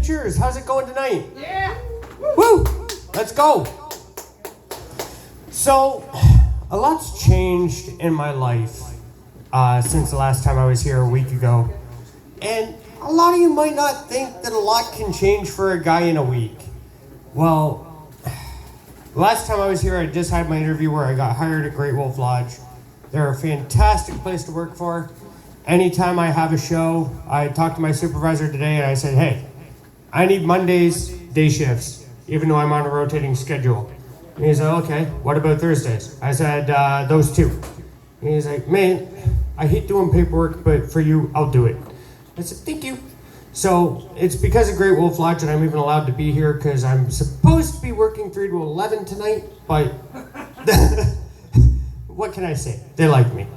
Cheers. How's it going tonight? Yeah. Woo! Let's go. So, a lot's changed in my life since the last time I was here a week ago. And a lot of you might not think that a lot can change for a guy in a week. Well, last time I was here, I just had my interview where I got hired at Great Wolf Lodge. They're a fantastic place to work for. Anytime I have a show, I talked to my supervisor today and I said, hey, I need Mondays, day shifts, even though I'm on a rotating schedule. And he's like, okay, what about Thursdays? I said, those two. And he's like, man, I hate doing paperwork, but for you, I'll do it. I said, thank you. So it's because of Great Wolf Lodge that I'm even allowed to be here because I'm supposed to be working 3 to 11 tonight, but what can I say? They like me.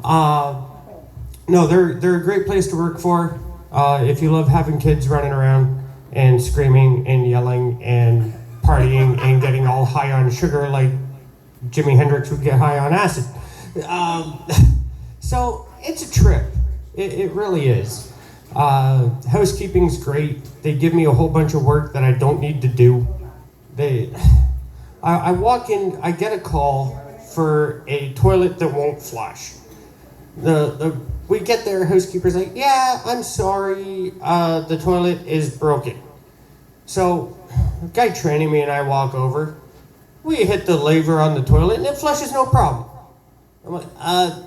No, they're a great place to work for. If you love having kids running around and screaming and yelling and partying and getting all high on sugar like Jimi Hendrix would get high on acid. So it's a trip. It really is. Housekeeping's great. They give me a whole bunch of work that I don't need to do. I walk in, I get a call for a toilet that won't flush. We get there, housekeeper's like, yeah, I'm sorry, the toilet is broken. So, the guy training me and I walk over. We hit the lever on the toilet and it flushes no problem. I'm like,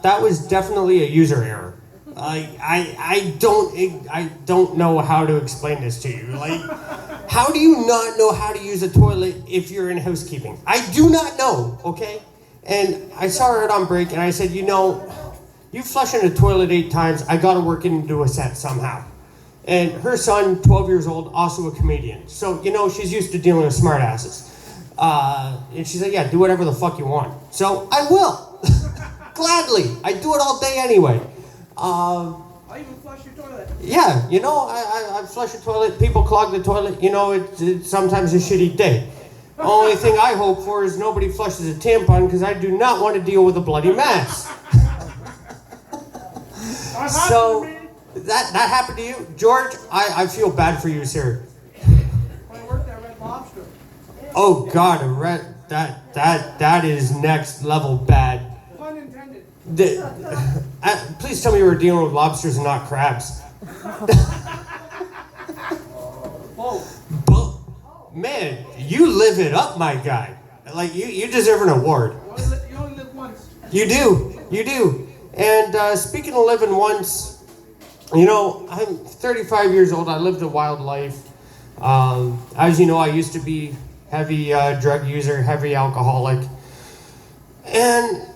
that was definitely a user error. I don't know how to explain this to you. Like, how do you not know how to use a toilet if you're in housekeeping? I do not know, okay? And I saw her on break and I said, you know, you flush in a toilet 8 times, I gotta work into a set somehow. And her son, 12 years old, also a comedian. So, you know, she's used to dealing with smart asses. And she's like, yeah, do whatever the fuck you want. So, I will. Gladly. I do it all day anyway. I even flush your toilet. Yeah, you know, I flush a toilet, people clog the toilet, you know, it's sometimes a shitty day. Only thing I hope for is nobody flushes a tampon because I do not want to deal with a bloody mess. So, that happened to you? George, I feel bad for you, sir. When I worked at Red Lobster. Oh God, that is next level bad. Pun intended. Please tell me you were dealing with lobsters and not crabs. Whoa. Man, you live it up, my guy. Like, you deserve an award. You only live once. You do. And speaking of living once, you know, I'm 35 years old. I lived a wild life. As you know, I used to be heavy drug user, heavy alcoholic. And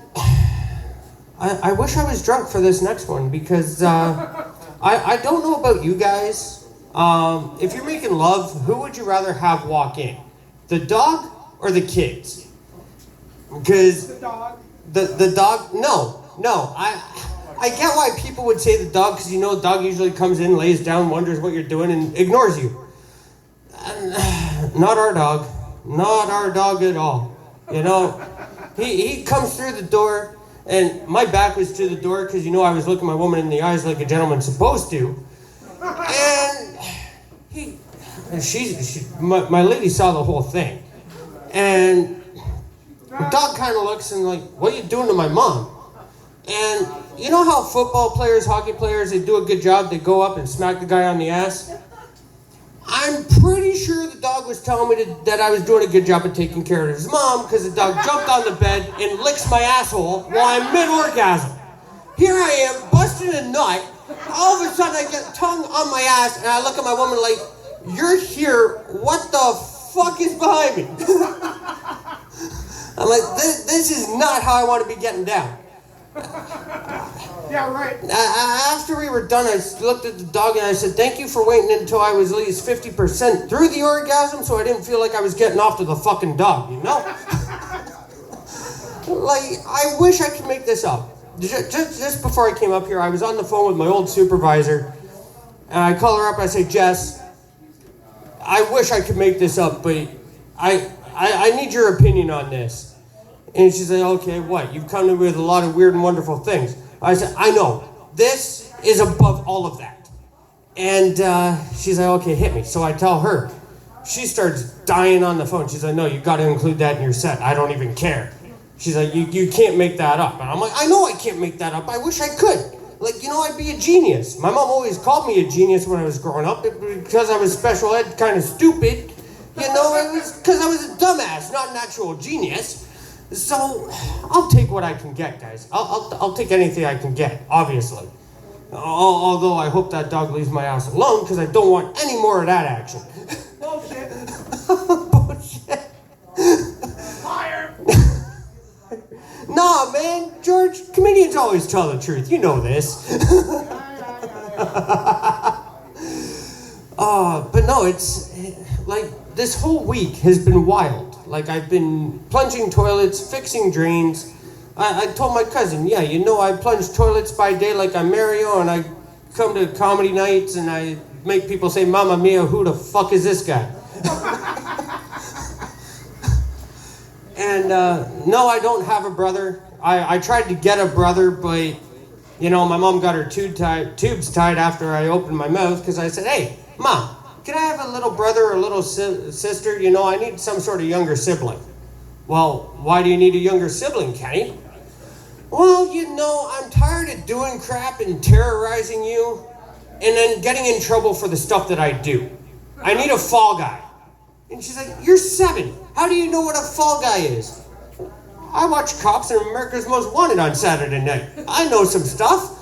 I wish I was drunk for this next one because I don't know about you guys. If you're making love, who would you rather have walk in? The dog or the kids? Because The dog. the dog, no. I get why people would say the dog, because you know the dog usually comes in, lays down, wonders what you're doing, and ignores you. Not our dog. Not our dog at all. You know, he comes through the door, and my back was to the door, because you know I was looking my woman in the eyes like a gentleman's supposed to. And my lady saw the whole thing. And the dog kind of looks and like, what are you doing to my mom? And you know how football players, hockey players, they do a good job, they go up and smack the guy on the ass? I'm pretty sure the dog was telling me that I was doing a good job of taking care of his mom because the dog jumped on the bed and licks my asshole while I'm mid-orgasm. Here I am, busting a nut. All of a sudden I get tongue on my ass and I look at my woman like, you're here, what the fuck is behind me? I'm like, this is not how I want to be getting down. Yeah, right. After we were done, I looked at the dog and I said, thank you for waiting until I was at least 50% through the orgasm so I didn't feel like I was getting off to the fucking dog, you know? Like, I wish I could make this up. Just before I came up here, I was on the phone with my old supervisor, and I call her up and I say, Jess, I wish I could make this up, but I need your opinion on this. And she's like, okay, what? You've come to me with a lot of weird and wonderful things. I said, I know. This is above all of that. And she's like, okay, hit me. So I tell her. She starts dying on the phone. She's like, no, you got to include that in your set. I don't even care. She's like, you can't make that up. And I'm like, I know I can't make that up. I wish I could. Like, I'd be a genius. My mom always called me a genius when I was growing up because I was special ed, kind of stupid. It was because I was a dumbass, not an actual genius. So I'll take what I can get, guys. I'll take anything I can get, obviously. Although I hope that dog leaves my house alone because I don't want any more of that action. Bullshit. Bullshit. Liar. Nah, man, George, comedians always tell the truth. You know this. But no, it's like this whole week has been wild. Like I've been plunging toilets, fixing drains. I told my cousin, yeah, I plunge toilets by day like I'm Mario, and I come to comedy nights and I make people say, Mamma Mia, who the fuck is this guy? And no, I don't have a brother. I tried to get a brother, but my mom got her tubes tied after I opened my mouth because I said, hey, Mom, can I have a little brother or a little sister? I need some sort of younger sibling. Well, why do you need a younger sibling, Kenny? Well, I'm tired of doing crap and terrorizing you and then getting in trouble for the stuff that I do. I need a fall guy. And she's like, you're 7. How do you know what a fall guy is? I watch Cops and America's Most Wanted on Saturday night. I know some stuff.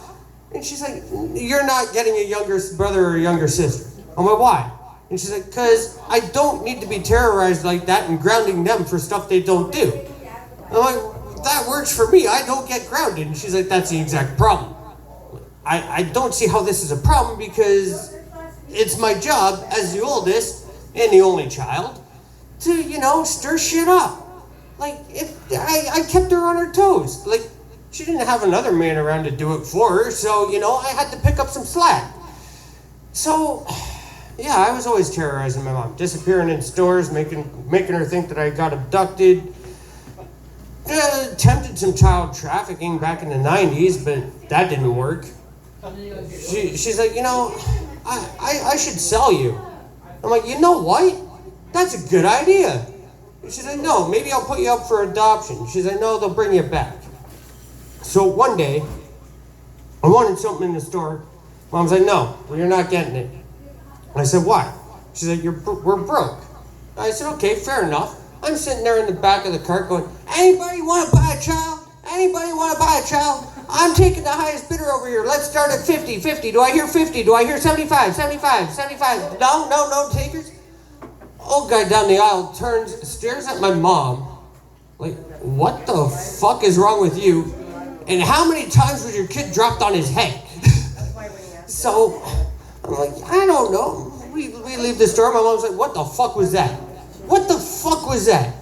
And she's like, you're not getting a younger brother or a younger sister. I'm like, why? And she's like, because I don't need to be terrorized like that and grounding them for stuff they don't do. I'm like, that works for me. I don't get grounded. And she's like, that's the exact problem. I don't see how this is a problem because it's my job as the oldest and the only child to, stir shit up. Like, I kept her on her toes. Like, she didn't have another man around to do it for her, so, I had to pick up some slack. So, yeah, I was always terrorizing my mom, disappearing in stores, making her think that I got abducted. Attempted some child trafficking back in the 90s, but that didn't work. She's like, I should sell you. I'm like, you know what? That's a good idea. She's like, no, maybe I'll put you up for adoption. She's like, no, they'll bring you back. So one day, I wanted something in the store. Mom's like, no, well, you're not getting it. I said, why? She's like, we're broke. I said, okay, fair enough. I'm sitting there in the back of the cart going, anybody want to buy a child? Anybody want to buy a child? I'm taking the highest bidder over here. Let's start at 50. Do I hear 50? Do I hear 75? 75? No takers. Old guy down the aisle turns, stares at my mom, like, what the fuck is wrong with you? And how many times was your kid dropped on his head? So, I'm like, I don't know. We leave the store. My mom's like, what the fuck was that? What the fuck was that?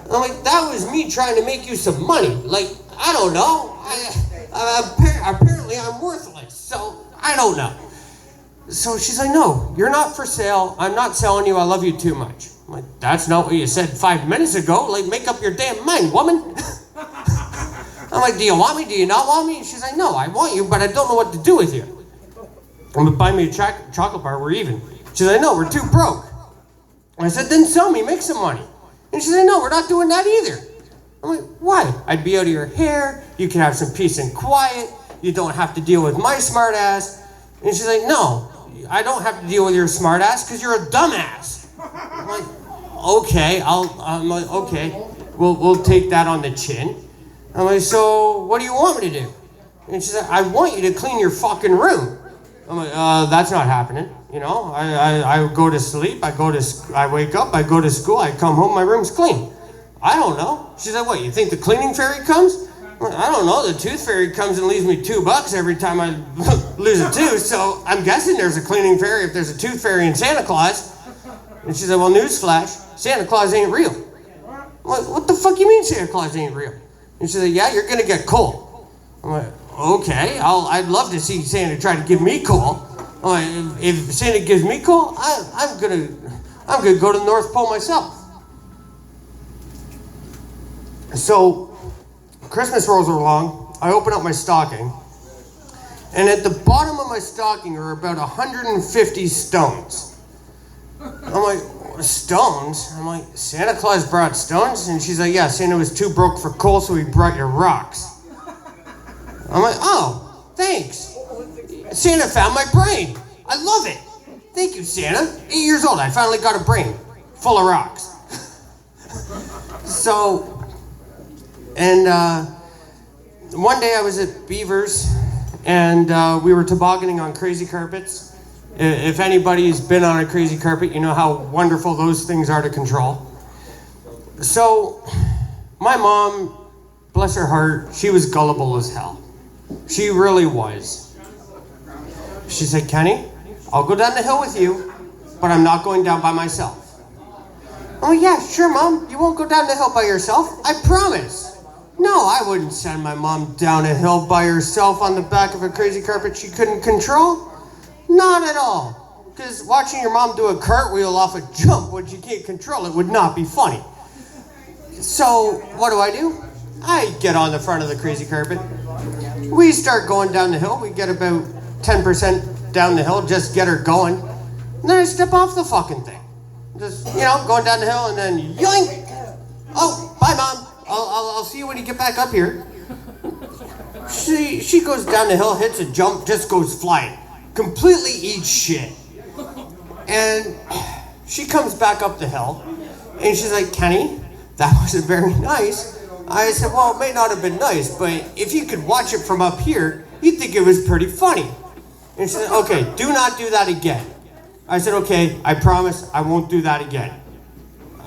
I'm like, that was me trying to make you some money. Like, I don't know. Apparently I'm worthless, so I don't know. So she's like, no, you're not for sale. I'm not selling you. I love you too much. I'm like, that's not what you said 5 minutes ago. Like, make up your damn mind, woman. I'm like, do you want me? Do you not want me? And she's like, no, I want you, but I don't know what to do with you. I'm like, buy me a chocolate bar. We're even. She's like, no, we're too broke. I said, then sell me, make some money. And she said, no, we're not doing that either. I'm like, why? I'd be out of your hair. You can have some peace and quiet. You don't have to deal with my smart ass. And she's like, no, I don't have to deal with your smart ass because you're a dumbass. I'm like, okay, I'm like, okay, we'll take that on the chin. I'm like, so what do you want me to do? And she said, I want you to clean your fucking room. I'm like, that's not happening. I go to sleep, I wake up, I go to school, I come home, my room's clean. I don't know. She's like, what, you think the cleaning fairy comes? I don't know, the tooth fairy comes and leaves me $2 every time I lose a tooth, so I'm guessing there's a cleaning fairy if there's a tooth fairy in Santa Claus. And she said, well, newsflash, Santa Claus ain't real. I'm like, what the fuck you mean Santa Claus ain't real? And she said, yeah, you're gonna get coal. I'm like, okay, I'd love to see Santa try to give me coal. I'm like, if Santa gives me coal, I'm gonna go to the North Pole myself. So Christmas rolls along. I open up my stocking, And at the bottom of my stocking are about 150 stones. I'm like, stones? I'm like, Santa Claus brought stones? And she's like, yeah, Santa was too broke for coal, so he brought you rocks. I'm like, oh, thanks. Santa found my brain. I love it. Thank you, Santa. 8 years old, I finally got a brain full of rocks. So, and one day I was at Beavers, and we were tobogganing on crazy carpets. If anybody's been on a crazy carpet, you know how wonderful those things are to control. So, my mom, bless her heart, she was gullible as hell. She really was. She said, Kenny, I'll go down the hill with you, but I'm not going down by myself. Oh yeah, sure, Mom. You won't go down the hill by yourself. I promise. No, I wouldn't send my mom down a hill by herself on the back of a crazy carpet she couldn't control. Not at all. Because watching your mom do a cartwheel off a jump when she can't control it would not be funny. So, what do? I get on the front of the crazy carpet. We start going down the hill. We get about 10% down the hill, just get her going. And then I step off the fucking thing. Just, going down the hill and then yoink! Oh, bye, Mom. I'll see you when you get back up here. She goes down the hill, hits a jump, just goes flying. Completely eats shit. And she comes back up the hill, and she's like, Kenny, that wasn't very nice. I said, well, it may not have been nice, but if you could watch it from up here, you'd think it was pretty funny. And she said, okay, do not do that again. I said, okay, I promise I won't do that again.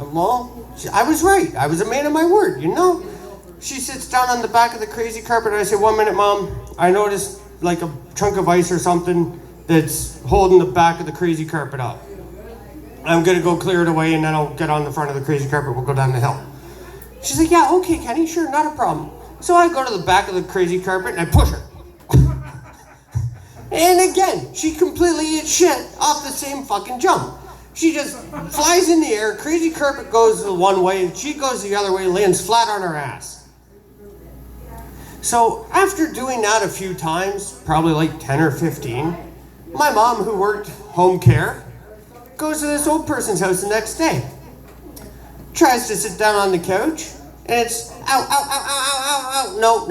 Well, I was right. I was a man of my word, She sits down on the back of the crazy carpet, and I say, 1 minute, Mom. I noticed like a chunk of ice or something that's holding the back of the crazy carpet up. I'm going to go clear it away, and then I'll get on the front of the crazy carpet. We'll go down the hill. She's like, yeah, okay, Kenny, sure, not a problem. So I go to the back of the crazy carpet, and I push her. And again, she completely eats shit off the same fucking jump. She just flies in the air, crazy carpet goes the one way, and she goes the other way, lands flat on her ass. So after doing that a few times, probably like 10 or 15, my mom, who worked home care, goes to this old person's house the next day. Tries to sit down on the couch, and it's, ow, ow, ow, ow, ow,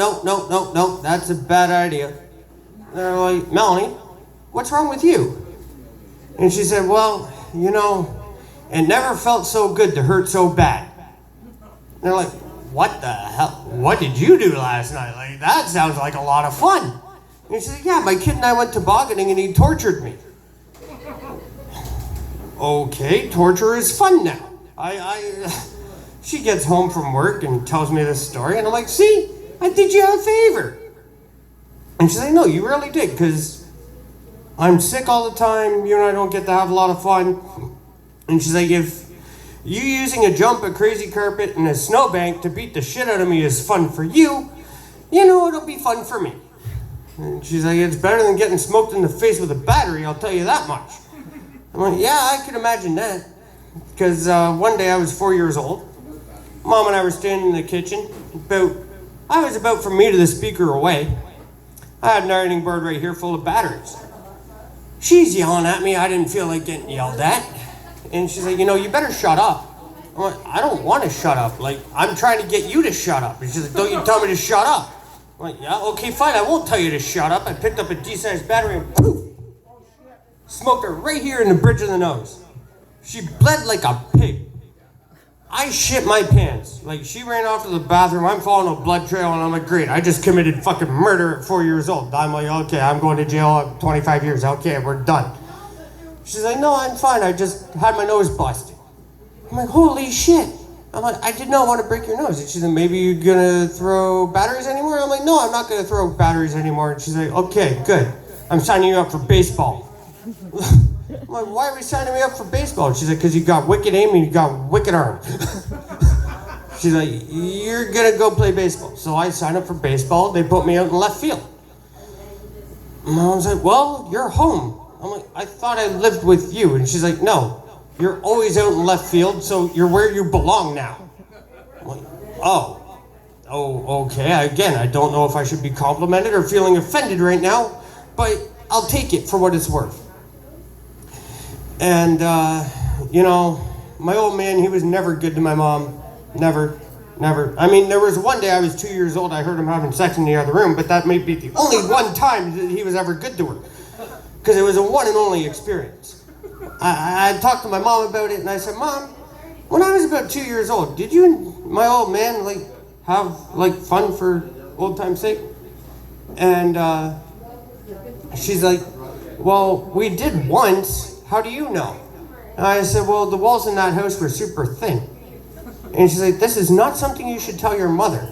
ow, no, that's a bad idea. They're like, Melanie, what's wrong with you? And she said, well, it never felt so good to hurt so bad. And they're like, what the hell? What did you do last night? Like, that sounds like a lot of fun. And she said, yeah, my kid and I went tobogganing and he tortured me. Okay, torture is fun now. She gets home from work and tells me this story, and I'm like, see, I did you a favor. And she's like, no, you really did, because I'm sick all the time, you and I don't get to have a lot of fun. And she's like, if you using a jump, a crazy carpet, and a snowbank to beat the shit out of me is fun for you, it'll be fun for me. And she's like, it's better than getting smoked in the face with a battery, I'll tell you that much. I'm like, yeah, I can imagine that. Because one day I was 4 years old. Mom and I were standing in the kitchen. I was about from me to the speaker away. I had an ironing board right here full of batteries. She's yelling at me. I didn't feel like getting yelled at. And she's like, you better shut up. I'm like, I don't want to shut up. Like, I'm trying to get you to shut up. And she's like, don't you tell me to shut up. I'm like, yeah, okay, fine. I won't tell you to shut up. I picked up a D-sized battery and poof, smoked her right here in the bridge of the nose. She bled like a pig. I shit my pants. Like, she ran off to the bathroom. I'm following a blood trail, and I'm like, great, I just committed fucking murder at 4 years old. I'm like, okay, I'm going to jail 25 years. Okay, we're done. She's like, no, I'm fine. I just had my nose busted. I'm like, holy shit. I'm like, I did not want to break your nose. And she's like, maybe you're going to throw batteries anymore? I'm like, no, I'm not going to throw batteries anymore. And she's like, okay, good. I'm signing you up for baseball. I'm like, why are we signing me up for baseball? She's like, because you got wicked aim and you got wicked arm. She's like, you're going to go play baseball. So I signed up for baseball. They put me out in left field. And I was like, well, you're home. I'm like, I thought I lived with you. And she's like, no, you're always out in left field, so you're where you belong now. I'm like, oh, okay. Again, I don't know if I should be complimented or feeling offended right now. but I'll take it for what it's worth. And, my old man, he was never good to my mom. Never. I mean, there was one day I was 2 years old, I heard him having sex in the other room, but that may be the only one time that he was ever good to her. Because it was a one and only experience. I talked to my mom about it, and I said, Mom, when I was about 2 years old, did you and my old man, have, fun for old time's sake? And, she's like, well, we did once. How do you know? And I said, well, the walls in that house were super thin. And she's like, this is not something you should tell your mother.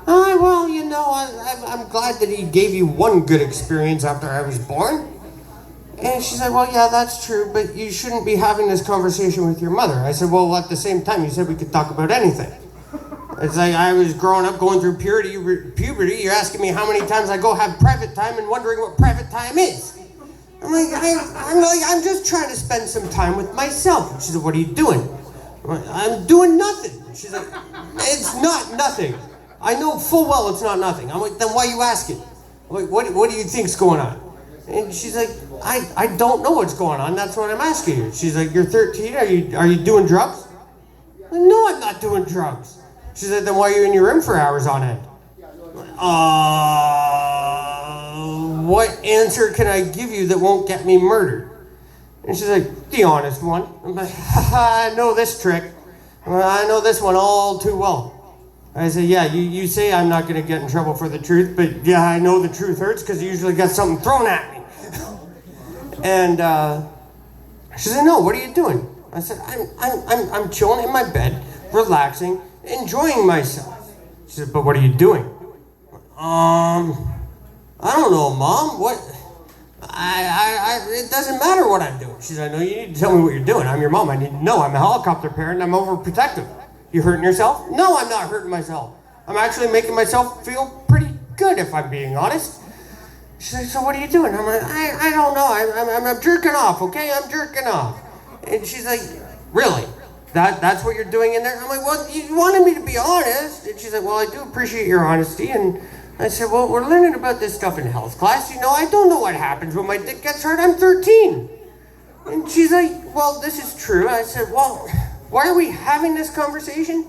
Well, I'm glad that he gave you one good experience after I was born. And she's like, well, yeah, that's true, but you shouldn't be having this conversation with your mother. I said, well, at the same time, you said we could talk about anything. It's like I was growing up, going through puberty. You're asking me how many times I go have private time and wondering what private time is. I'm like, I'm just trying to spend some time with myself. And she said, what are you doing? I'm doing nothing. She's like, it's not nothing. I know full well it's not nothing. I'm like, then why are you asking? I'm like, what do you think's going on? And she's like, I don't know what's going on. That's what I'm asking you. She's like, you're 13. Are you doing drugs? I'm like, no, I'm not doing drugs. She said, then why are you in your room for hours on end? What answer can I give you that won't get me murdered? And she's like, the honest one. I'm like, I know this trick. I know this one all too well. I said, yeah, you say I'm not going to get in trouble for the truth, but yeah, I know the truth hurts because you usually got something thrown at me. And she said, no, what are you doing? I said, I'm chilling in my bed, relaxing, enjoying myself. She said, but what are you doing? I don't know, Mom. What? It doesn't matter what I'm doing. She said, no, you need to tell me what you're doing. I'm your mom. I need to know. I'm a helicopter parent. I'm overprotective. You hurting yourself? No, I'm not hurting myself. I'm actually making myself feel pretty good, if I'm being honest. She said, so what are you doing? I'm like, I don't know. I'm jerking off, okay? I'm jerking off. And she's like, really? That's what you're doing in there? I'm like, well, you wanted me to be honest. And she's like, well, I do appreciate your honesty. And I said, well, we're learning about this stuff in health class. I don't know what happens when my dick gets hurt. I'm 13. And she's like, well, this is true. I said, well, why are we having this conversation?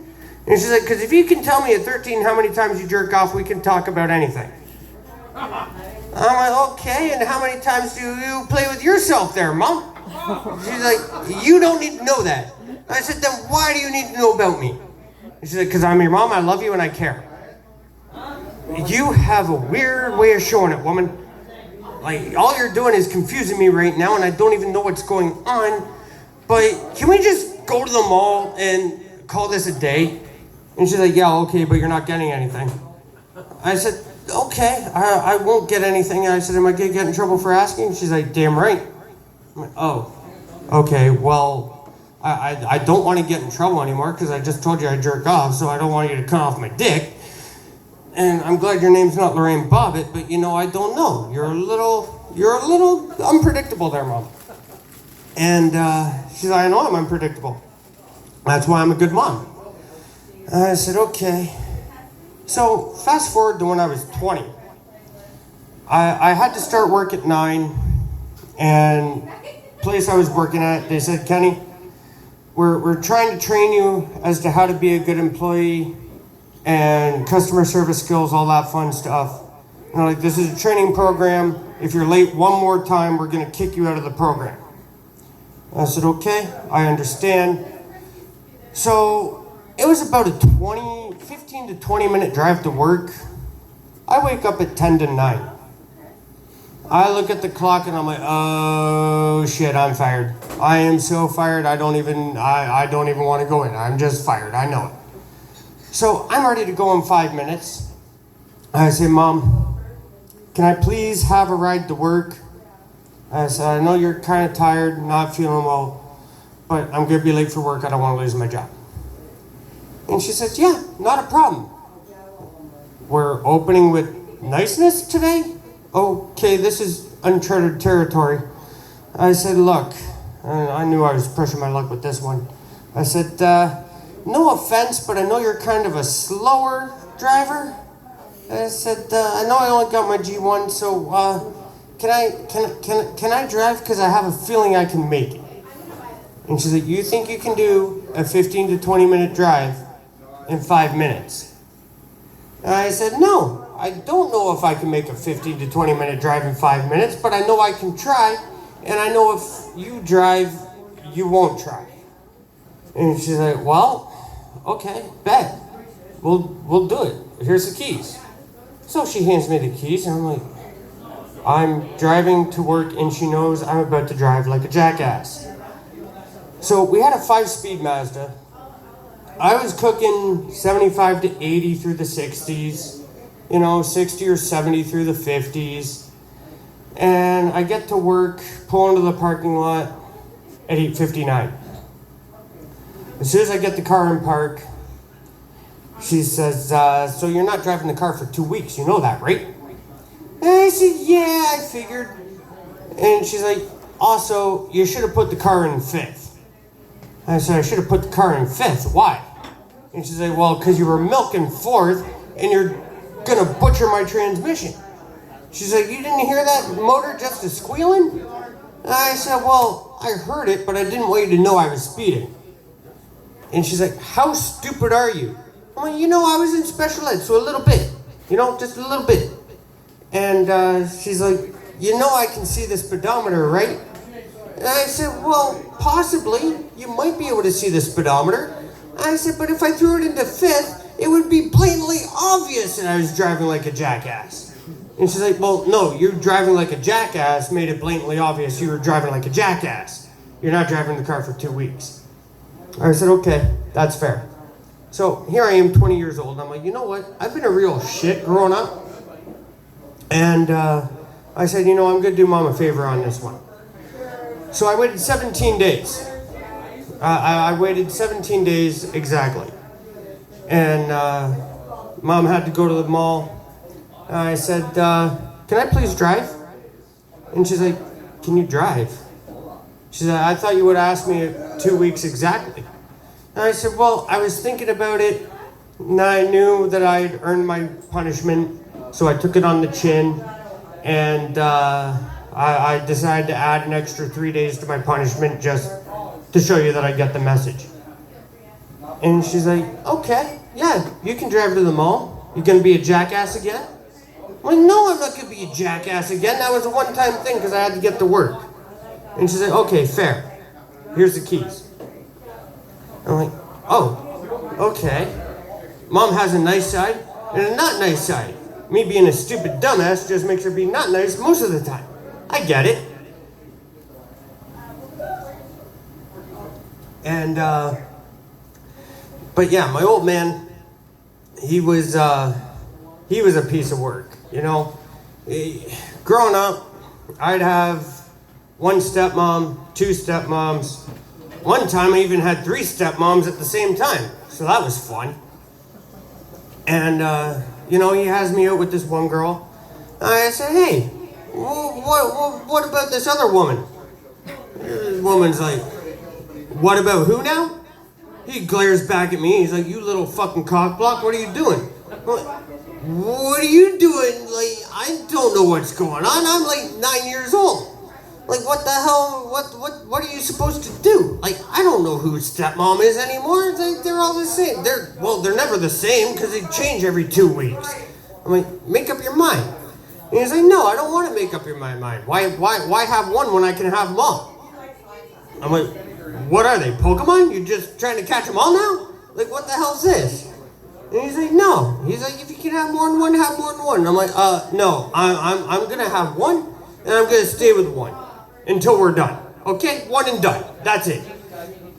And she's like, because if you can tell me at 13 how many times you jerk off, we can talk about anything. I'm like, okay, and how many times do you play with yourself there, Mom? She's like, you don't need to know that. I said, then why do you need to know about me? She said, because I'm your mom, I love you, and I care. You have a weird way of showing it, woman. All you're doing is confusing me right now, and I don't even know what's going on. But can we just go to the mall and call this a day? And she's like, yeah, okay, but you're not getting anything. I said, okay, I won't get anything. I said, am I going to get in trouble for asking? She's like, damn right. I'm like, oh, okay, well, I don't want to get in trouble anymore because I just told you I jerk off, so I don't want you to cut off my dick. And I'm glad your name's not Lorraine Bobbitt, but I don't know. You're a little unpredictable there, Mom. And she's like, I know I'm unpredictable. That's why I'm a good mom. And I said, okay. So fast forward to when I was 20. I had to start work at 9, and place I was working at, they said, Kenny, we're trying to train you as to how to be a good employee and customer service skills, all that fun stuff. This is a training program. If you're late one more time, we're going to kick you out of the program. I said, okay, I understand. So it was about a 15 to 20 minute drive to work. I wake up at 10 to 9. I look at the clock and I'm like, oh shit, I'm fired. I am so fired, I don't even want to go in. I'm just fired, I know it. So I'm ready to go in 5 minutes. I say, Mom, can I please have a ride to work? I said, I know you're kind of tired, not feeling well, but I'm going to be late for work. I don't want to lose my job. And she says, yeah, not a problem. We're opening with niceness today? Okay, this is uncharted territory. I said, look, I knew I was pushing my luck with this one. I said, no offense, but I know you're kind of a slower driver. I said, I know I only got my G1, so can I drive? Because I have a feeling I can make it. And she's like, you think you can do a 15 to 20 minute drive in 5 minutes? And I said, no, I don't know if I can make a 15 to 20 minute drive in 5 minutes, but I know I can try, and I know if you drive, you won't try. And she's like, well, okay, bet. We'll do it. Here's the keys. So she hands me the keys, and I'm like, I'm driving to work, and she knows I'm about to drive like a jackass. So we had a 5-speed Mazda. I was cooking 75 to 80 through the 60s, 60 or 70 through the 50s. And I get to work, pull into the parking lot at 8:59. As soon as I get the car in park, she says, so you're not driving the car for 2 weeks, you know that, right? And I said, yeah, I figured. And she's like, also, you should have put the car in fifth. I said, I should have put the car in fifth. Why? And she's like, well, because you were milking fourth, and you're going to butcher my transmission. She's like, you didn't hear that motor just a squealing? And I said, well, I heard it, but I didn't want you to know I was speeding. And she's like, how stupid are you? I'm like, I was in special ed, so a little bit. Just a little bit. And she's like, I can see the speedometer, right? And I said, well, possibly. You might be able to see the speedometer. I said, but if I threw it into fifth, it would be blatantly obvious that I was driving like a jackass. And she's like, well, no, you driving like a jackass made it blatantly obvious you were driving like a jackass. You're not driving the car for 2 weeks. I said, okay, that's fair. So here I am, 20 years old. I'm like, you know what? I've been a real shit growing up. And I said, I'm going to do Mom a favor on this one. So I waited 17 days. I waited 17 days exactly. And Mom had to go to the mall. I said, can I please drive? And she's like, can you drive? She said, I thought you would ask me 2 weeks exactly. And I said, well, I was thinking about it, and I knew that I'd earned my punishment, so I took it on the chin, and I decided to add an extra 3 days to my punishment just to show you that I get the message. And she's like, okay, yeah, you can drive to the mall. You gonna be a jackass again? I'm like, no, I'm not gonna be a jackass again. That was a one-time thing because I had to get to work. And she's like, okay, fair. Here's the keys. I'm like, oh, okay. Mom has a nice side and a not nice side. Me being a stupid dumbass just makes her be not nice most of the time. I get it. And, but yeah, my old man, he was a piece of work, Growing up, I'd have one stepmom, two stepmoms. One time I even had 3 stepmoms at the same time, so that was fun. And, he has me out with this one girl. I said, hey, what about this other woman? The woman's like, what about who now? He glares back at me. He's like, you little fucking cockblock, what are you doing? I'm like, what are you doing? Like, I don't know what's going on. I'm like 9 years old. Like, what the hell, what are you supposed to do? Like, I don't know who stepmom is anymore. It's like, they're all the same. They're never the same because they change every 2 weeks. I'm like, make up your mind. And he's like, no, I don't want to make up your mind. Why have one when I can have them all? I'm like, what are they, Pokemon? You're just trying to catch them all now? Like, what the hell is this? And he's like, no. He's like, if you can have more than one, have more than one. And I'm like, no, I'm gonna have one, and I'm gonna stay with one until we're done. Okay? One and done. That's it.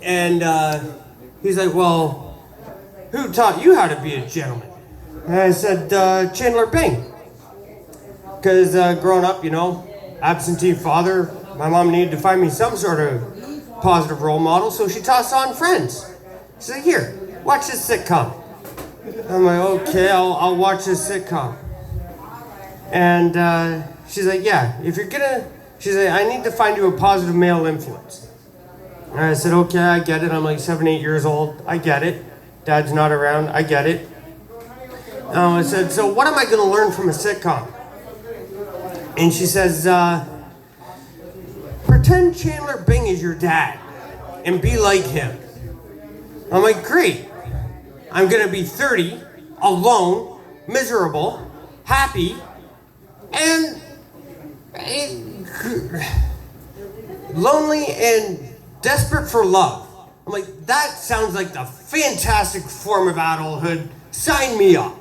And he's like, well, who taught you how to be a gentleman? And I said, Chandler Bing. Because growing up, absentee father, my mom needed to find me some sort of positive role model, so she tossed on Friends. She's like, here, watch this sitcom. I'm like, okay, I'll watch this sitcom. And she's like, yeah, she's like, I need to find you a positive male influence. And I said, okay, I get it. I'm like 7, 8 years old. I get it. Dad's not around. I get it. I said, so what am I going to learn from a sitcom? And she says, pretend Chandler Bing is your dad and be like him. I'm like, great. I'm gonna be 30, alone, miserable, happy, and lonely and desperate for love. I'm like, that sounds like the fantastic form of adulthood. Sign me up.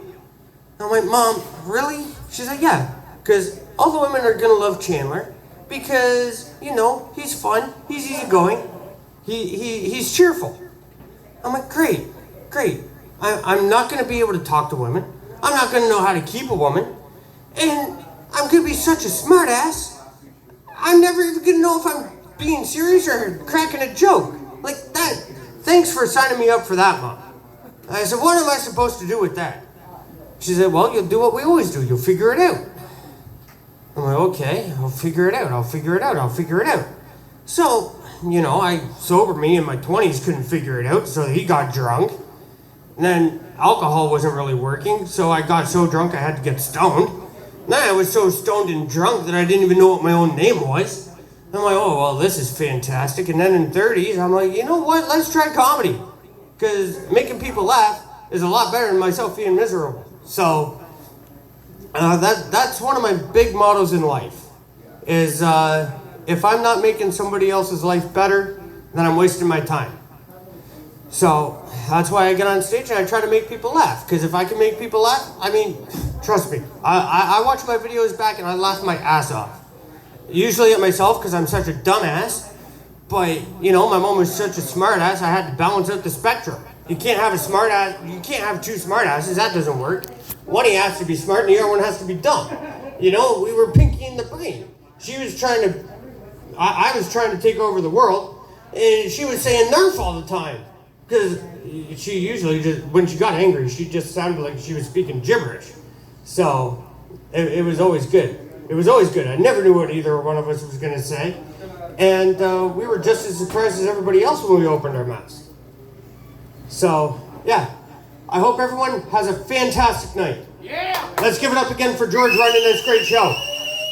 I'm like, Mom, really? She's like, yeah, because all the women are gonna love Chandler because, you know, he's fun, he's easygoing, he's cheerful. I'm like, great. I'm not gonna be able to talk to women. I'm not gonna know how to keep a woman. And I'm gonna be such a smart ass. I'm never even gonna know if I'm being serious or cracking a joke. Like that. Thanks for signing me up for that, Mom. I said, what am I supposed to do with that? She said, well, you'll do what we always do. You'll figure it out. I'm like, okay, I'll figure it out. So, you know, sober me in my 20s couldn't figure it out, so he got drunk. And then alcohol wasn't really working, so I got so drunk I had to get stoned. Then I was so stoned and drunk that I didn't even know what my own name was. I'm like, oh, well, this is fantastic. And then in 30s, I'm like, you know what, let's try comedy. Because making people laugh is a lot better than myself being miserable. So, that's one of my big mottos in life, is if I'm not making somebody else's life better, then I'm wasting my time. So, that's why I get on stage and I try to make people laugh. Because if I can make people laugh, I mean, trust me, I watch my videos back and I laugh my ass off. Usually at myself because I'm such a dumbass. But, you know, my mom was such a smart ass, I had to balance out the spectrum. You can't have two smart asses, that doesn't work. One has to be smart and the other one has to be dumb. You know, we were Pinky in the Brain. She was trying to, I was trying to take over the world, and she was saying Nerf all the time. Because she usually just, when she got angry, she just sounded like she was speaking gibberish. So, it was always good. I never knew what either one of us was going to say. And we were just as surprised as everybody else when we opened our mouths. So, yeah. I hope everyone has a fantastic night. Yeah! Let's give it up again for George running this great show.